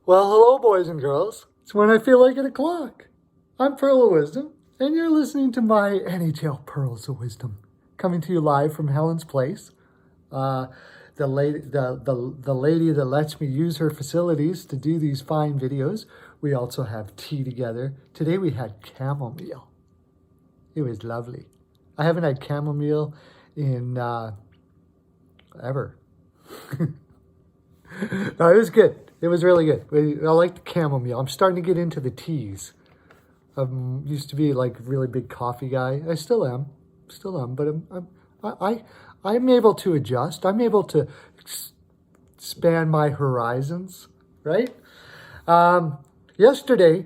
Well, hello, boys and girls. It's when I feel like 8 o'clock. I'm Pearl of Wisdom, and you're listening to my NHL Pearls of Wisdom, coming to you live from Helen's Place. The lady that lets me use her facilities to do these fine videos. We also have tea together. Today we had chamomile. It was lovely. I haven't had chamomile in ever. No, it was good. It was really good. I like the chamomile. I'm starting to get into the teas. I used to be like a really big coffee guy. I still am, but I'm able to adjust. I'm able to expand my horizons, right? Yesterday,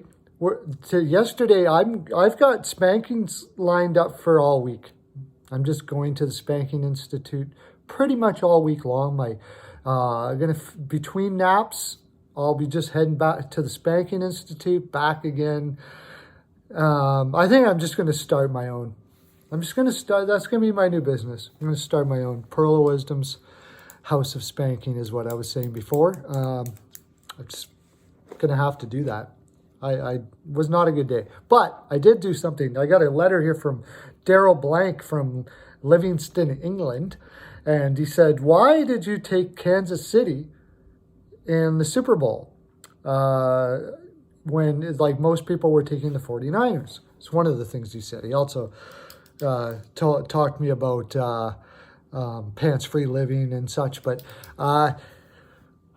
I've got spankings lined up for all week. I'm just going to the Spanking Institute pretty much all week long. Between naps, I'll be just heading back to the Spanking Institute, back again. I think I'm just going to start my own. That's going to be my new business. I'm going to start my own. Pearl of Wisdom's House of Spanking is what I was saying before. I'm just going to have to do that. I was not a good day, but I did do something. I got a letter here from Daryl Blank from Livingston, England. And he said, why did you take Kansas City in the Super Bowl when, like, most people were taking the 49ers? It's one of the things he said. He also talked to me about pants-free living and such. But,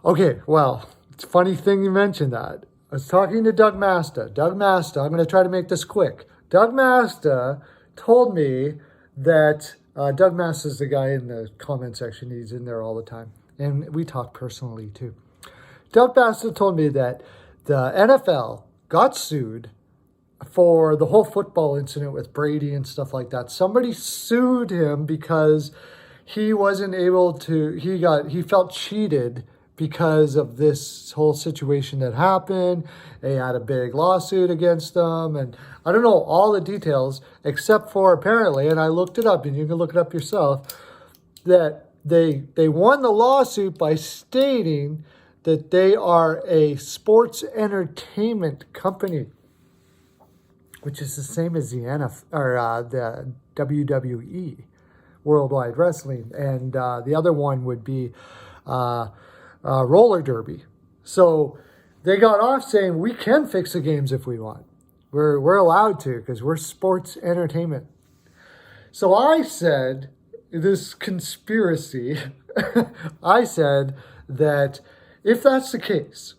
okay, well, it's a funny thing you mentioned that. I was talking to Doug Masta. I'm going to try to make this quick. Doug Masta told me that Doug Masta is the guy in the comment section. He's in there all the time. And we talk personally, too. Doug Masta told me that the NFL got sued for the whole football incident with Brady and stuff like that. Somebody sued him because he wasn't able to, he felt cheated because of this whole situation that happened. They had a big lawsuit against them. And I don't know all the details, except for apparently, and I looked it up, and you can look it up yourself, that they won the lawsuit by stating that they are a sports entertainment company, which is the same as the NFL or the WWE, Worldwide Wrestling. And the other one would be roller derby. So they got off saying we can fix the games if we want. We're allowed to because we're sports entertainment. So I said, this conspiracy, I said that if that's the case,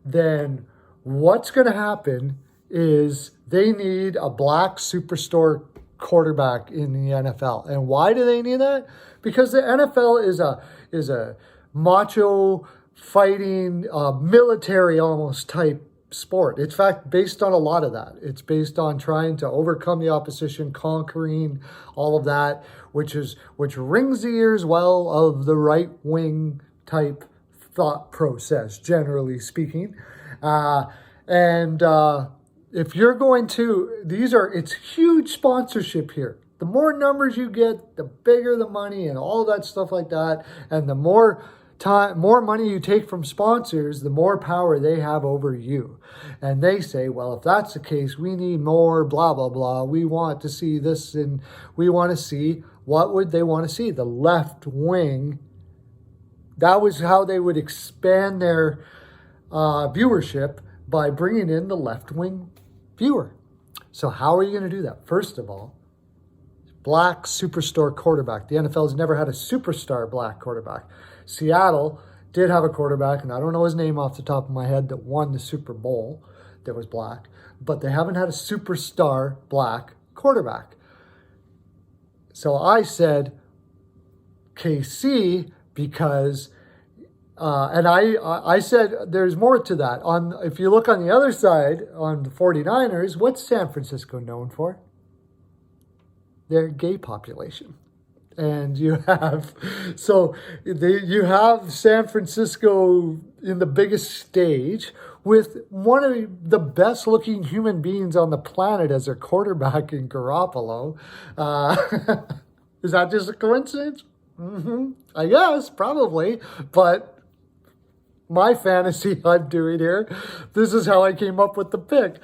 then what's going to happen is they need a black superstar quarterback in the NFL. And why do they need that? Because the NFL is a macho fighting, military almost type sport. It's, in fact, based on a lot of that. It's based on trying to overcome the opposition, conquering all of that, which rings the ears well of the right wing type thought process, generally speaking. If you're going to, it's huge sponsorship here. The more numbers you get, the bigger the money and all that stuff like that. And the more money you take from sponsors, the more power they have over you. And they say, well, if that's the case, we need more, blah, blah, blah. We want to see this, and we want to see, what would they want to see? The left wing. That was how they would expand their viewership, by bringing in the left wing viewer. So how are you going to do that? First of all, black superstar quarterback. The NFL has never had a superstar black quarterback. Seattle did have a quarterback, and I don't know his name off the top of my head, that won the Super Bowl that was black, but they haven't had a superstar black quarterback. So I said KC because, and I said there's more to that. If you look on the other side, on the 49ers, what's San Francisco known for? Their gay population. And you have San Francisco in the biggest stage with one of the best looking human beings on the planet as their quarterback in Garoppolo. Is that just a coincidence? I guess, probably. But my fantasy I'm doing here. This is how I came up with the pick.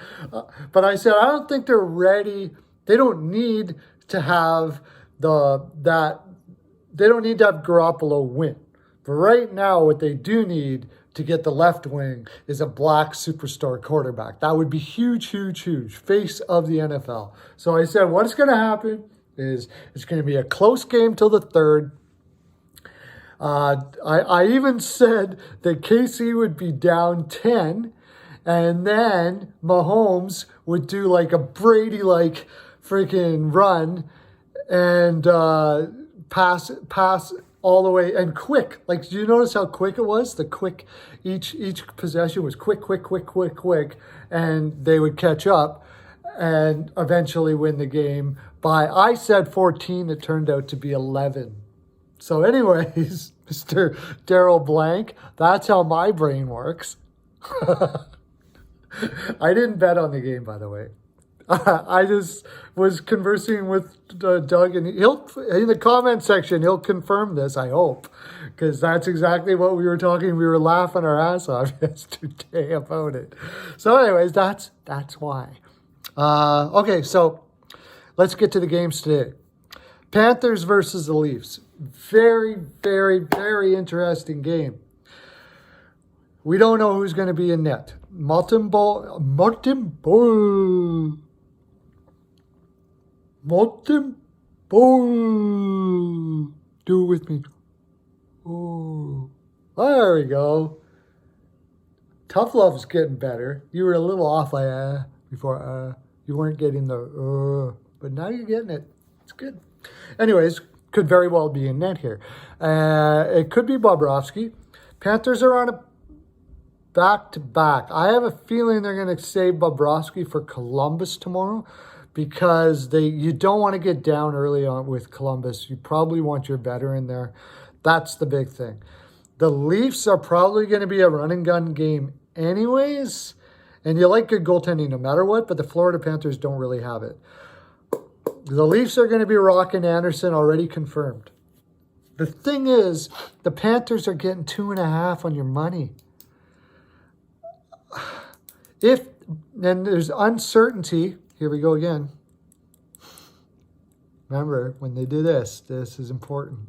But I said, I don't think they're ready. They don't need to have they don't need to have Garoppolo win. But right now, what they do need to get the left wing is a black superstar quarterback. That would be huge, huge, huge. Face of the NFL. So I said, what's going to happen is it's going to be a close game till the third. I even said that KC would be down 10, and then Mahomes would do like a Brady-like freaking run and pass all the way and quick. Like, do you notice how quick it was? The quick, each possession was quick, and they would catch up and eventually win the game by, I said 14, it turned out to be 11. So anyways, Mr. Daryl Blank, that's how my brain works. I didn't bet on the game, by the way. I just was conversing with Doug, and he'll, in the comment section, he'll confirm this, I hope, because that's exactly what we were talking. We were laughing our ass off yesterday about it. So anyways, that's why. Okay, so let's get to the games today. Panthers versus the Leafs. Very, very, very interesting game. We don't know who's going to be in net. Martin Ball. Do it with me. Oh, there we go. Tough Love's getting better. You were a little off before. You weren't getting the but now you're getting it. It's good. Anyways, could very well be in net here. It could be Bobrovsky. Panthers are on a back-to-back. I have a feeling they're going to save Bobrovsky for Columbus tomorrow because you don't want to get down early on with Columbus. You probably want your veteran there. That's the big thing. The Leafs are probably going to be a run-and-gun game anyways, and you like good goaltending no matter what, but the Florida Panthers don't really have it. The Leafs are going to be rocking Anderson, already confirmed. The thing is, the Panthers are getting 2.5 on your money. Then there's uncertainty. Here we go again. Remember, when they do this is important.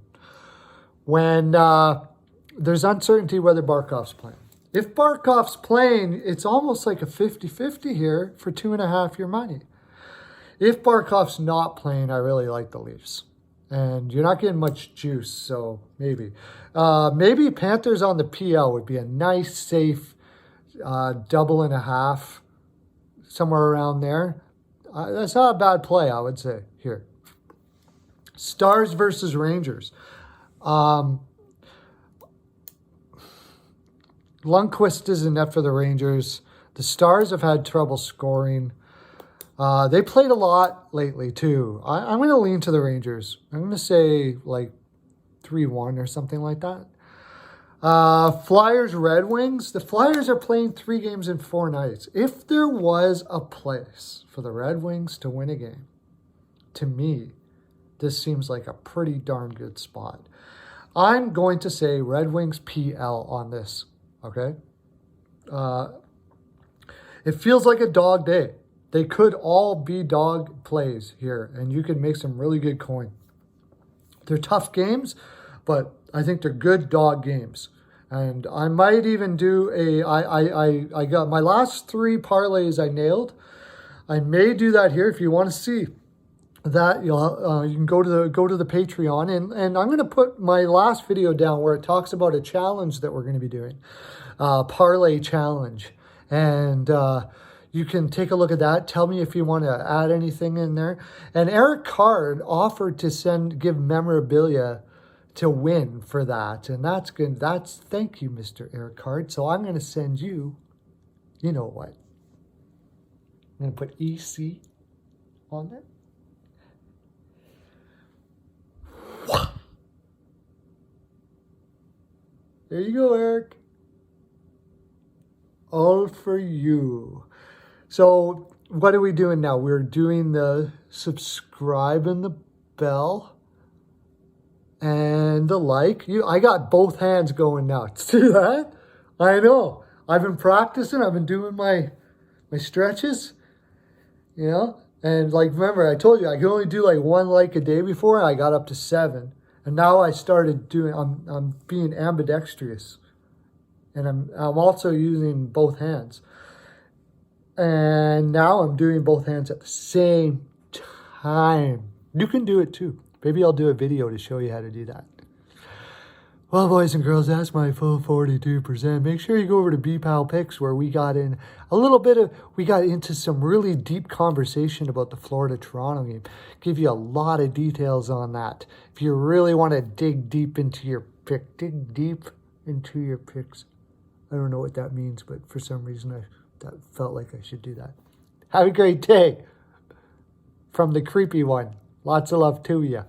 When there's uncertainty whether Barkov's playing. If Barkov's playing, it's almost like a 50-50 here for 2.5 your money. If Barkov's not playing, I really like the Leafs. And you're not getting much juice, so maybe. Maybe Panthers on the PL would be a nice, safe 2.5, somewhere around there. That's not a bad play, I would say, here. Stars versus Rangers. Lundqvist is in net for the Rangers. The Stars have had trouble scoring. They played a lot lately, too. I'm going to lean to the Rangers. I'm going to say, like, 3-1 or something like that. Flyers, Red Wings. The Flyers are playing 3 games in 4 nights. If there was a place for the Red Wings to win a game, to me, this seems like a pretty darn good spot. I'm going to say Red Wings PL on this, okay? It feels like a dog day. They could all be dog plays here, and you could make some really good coin. They're tough games, but I think they're good dog games. And I might even do I got my last 3 parlays I nailed. I may do that here if you want to see that. You can go to the Patreon, and I'm going to put my last video down where it talks about a challenge that we're going to be doing, parlay challenge, and you can take a look at that. Tell me if you want to add anything in there. And Eric Card offered to give memorabilia to win for that. And that's good. Thank you, Mr. Eric Card. So I'm going to send you know what. I'm going to put EC on there. There you go, Eric. All for you. So what are we doing now? We're doing the subscribe and the bell and the like. I got both hands going now. See that? I know. I've been practicing. I've been doing my stretches, you know. And like, remember, I told you I could only do like one like a day before. And I got up to 7, and now I started doing. I'm being ambidextrous, and I'm also using both hands. And now I'm doing both hands at the same time. You can do it too. Maybe I'll do a video to show you how to do that. Well, boys and girls, that's my full 42%. Make sure you go over to BPAL Picks, where we got into some really deep conversation about the Florida-Toronto game. Give you a lot of details on that. If you really want to dig deep into your picks. I don't know what that means, but for some reason that felt like I should do that. Have a great day from the creepy one. Lots of love to you.